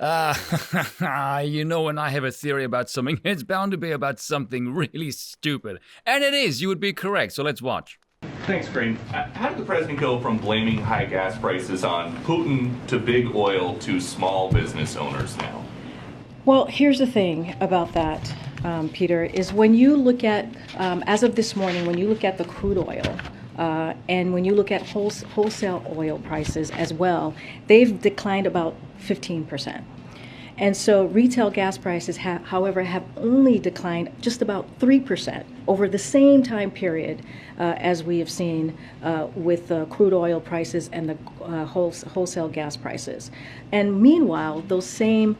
When I have a theory about something, it's bound to be about something really stupid. And it is, you would be correct, so let's watch. Thanks, Crane. How did the president go from blaming high gas prices on Putin to big oil to small business owners now? Well, here's the thing about that, Peter, is when you look at, as of this morning, when you look at the crude oil, and when you look at wholesale oil prices as well, they've declined about 15%. And so retail gas prices, however, have only declined just about 3% over the same time period as we have seen with the crude oil prices and the wholesale gas prices. And meanwhile, those same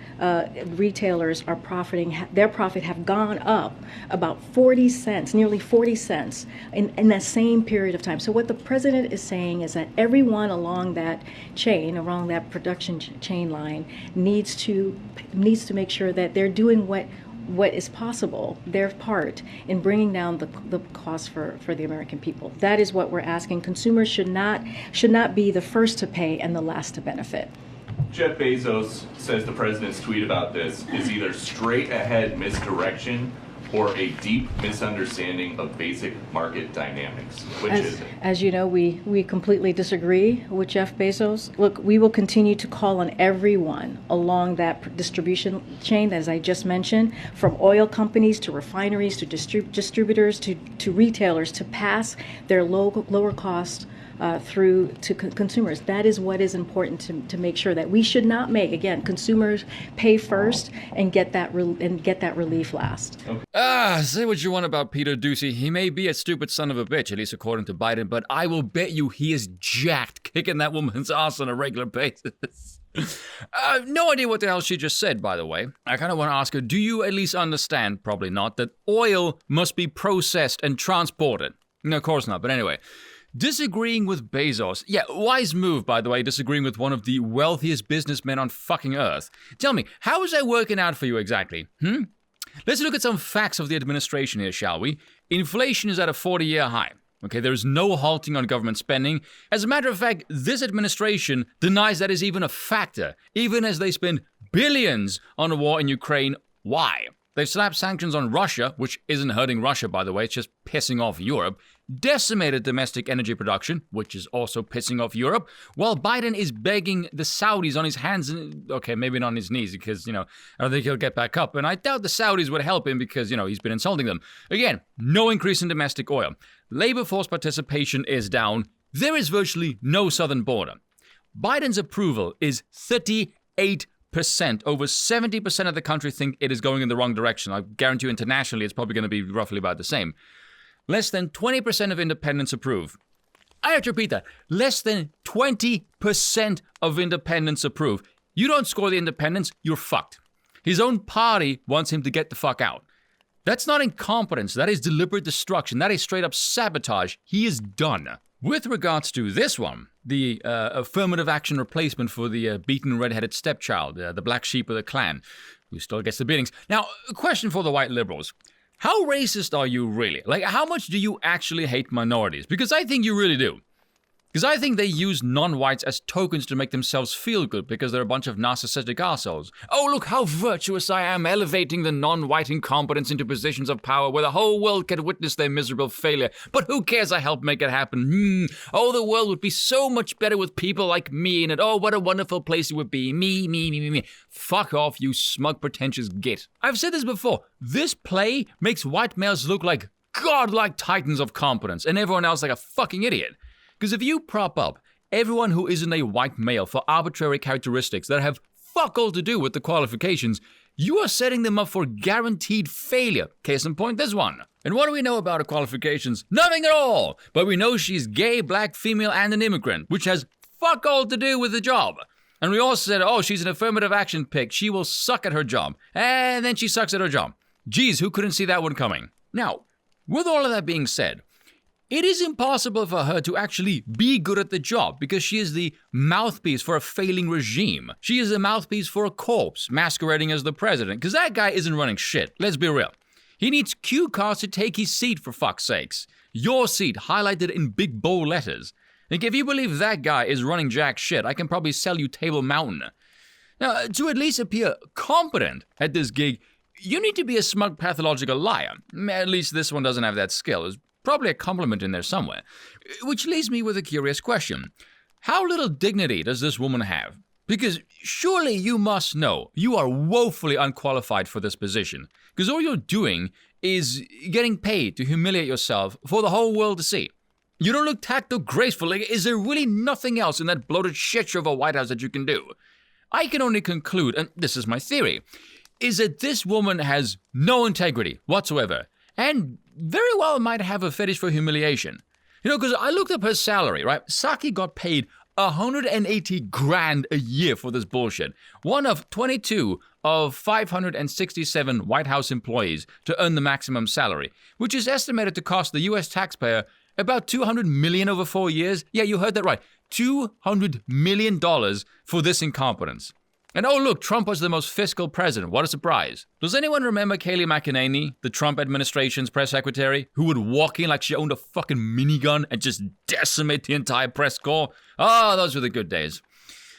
retailers are profiting, their profit have gone up about 40 cents, nearly 40 cents in that same period of time. So what the president is saying is that everyone along that chain, along that production chain line, needs to make sure that they're doing what is possible, their part in bringing down the cost for the American people. That is what we're asking. Consumers should not be the first to pay and the last to benefit. Jeff Bezos says the president's tweet about this is either straight ahead misdirection or a deep misunderstanding of basic market dynamics. Which is it? As you know, we completely disagree with Jeff Bezos. Look, we will continue to call on everyone along that distribution chain, as I just mentioned, from oil companies to refineries to distributors to retailers to pass their lower cost through to consumers. That is what is important to make sure that we should not make, again, consumers pay first and get that relief last. Okay. Say what you want about Peter Doocy. He may be a stupid son of a bitch, at least according to Biden, but I will bet you he is jacked, kicking that woman's ass on a regular basis. No idea what the hell she just said, by the way. I kind of want to ask her, do you at least understand, probably not, that oil must be processed and transported? No, of course not, but anyway. Disagreeing with Bezos. Yeah, wise move, by the way, disagreeing with one of the wealthiest businessmen on fucking Earth. Tell me, how is that working out for you exactly? Let's look at some facts of the administration here, shall we? Inflation is at a 40-year high. Okay, there is no halting on government spending. As a matter of fact, this administration denies that is even a factor, even as they spend billions on a war in Ukraine. Why? They've slapped sanctions on Russia, which isn't hurting Russia, by the way, it's just pissing off Europe, decimated domestic energy production, which is also pissing off Europe, while Biden is begging the Saudis on his hands, okay, maybe not on his knees, because, I don't think he'll get back up, and I doubt the Saudis would help him because, he's been insulting them. Again, no increase in domestic oil. Labor force participation is down. There is virtually no southern border. Biden's approval is 38%. Over 70% of the country think it is going in the wrong direction. I guarantee you internationally it's probably going to be roughly about the same. Less than 20% of independents approve. I have to repeat that. Less than 20% of independents approve. You don't score the independents, you're fucked. His own party wants him to get the fuck out. That's not incompetence. That is deliberate destruction. That is straight up sabotage. He is done. With regards to this one, the affirmative action replacement for the beaten red-headed stepchild, the black sheep of the clan, who still gets the beatings. Now, a question for the white liberals. How racist are you really? Like, how much do you actually hate minorities? Because I think you really do. Because I think they use non-whites as tokens to make themselves feel good because they're a bunch of narcissistic assholes. Oh, look how virtuous I am, elevating the non-white incompetents into positions of power where the whole world can witness their miserable failure. But who cares? I helped make it happen. Oh, the world would be so much better with people like me in it. Oh, what a wonderful place it would be. Me. Fuck off, you smug, pretentious git. I've said this before. This play makes white males look like godlike titans of competence and everyone else like a fucking idiot. Because if you prop up everyone who isn't a white male for arbitrary characteristics that have fuck all to do with the qualifications, you are setting them up for guaranteed failure. Case in point, this one. And what do we know about her qualifications? Nothing at all. But we know she's gay, black, female, and an immigrant, which has fuck all to do with the job. And we also said, oh, she's an affirmative action pick. She will suck at her job. And then she sucks at her job. Geez, who couldn't see that one coming? Now, with all of that being said, it is impossible for her to actually be good at the job because she is the mouthpiece for a failing regime. She is the mouthpiece for a corpse masquerading as the president because that guy isn't running shit. Let's be real. He needs cue cards to take his seat, for fuck's sakes. Your seat, highlighted in big bold letters. Like, if you believe that guy is running jack shit, I can probably sell you Table Mountain. Now, to at least appear competent at this gig, you need to be a smug pathological liar. At least this one doesn't have that skill. There's probably a compliment in there somewhere. Which leaves me with a curious question. How little dignity does this woman have? Because surely you must know you are woefully unqualified for this position. Because all you're doing is getting paid to humiliate yourself for the whole world to see. You don't look tact or graceful. Like, is there really nothing else in that bloated shit show of a White House that you can do? I can only conclude, and this is my theory, is that this woman has no integrity whatsoever, and very well might have a fetish for humiliation. You know, because I looked up her salary, right? Psaki got paid 180 grand a year for this bullshit. One of 22 of 567 White House employees to earn the maximum salary, which is estimated to cost the US taxpayer about $200 million over 4 years. Yeah, you heard that right. $200 million for this incompetence. And oh look, Trump was the most fiscal president. What a surprise. Does anyone remember Kayleigh McEnany, the Trump administration's press secretary, who would walk in like she owned a fucking minigun and just decimate the entire press corps? Ah, those were the good days.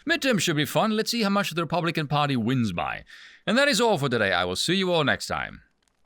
Midterm should be fun. Let's see how much the Republican Party wins by. And that is all for today. I will see you all next time.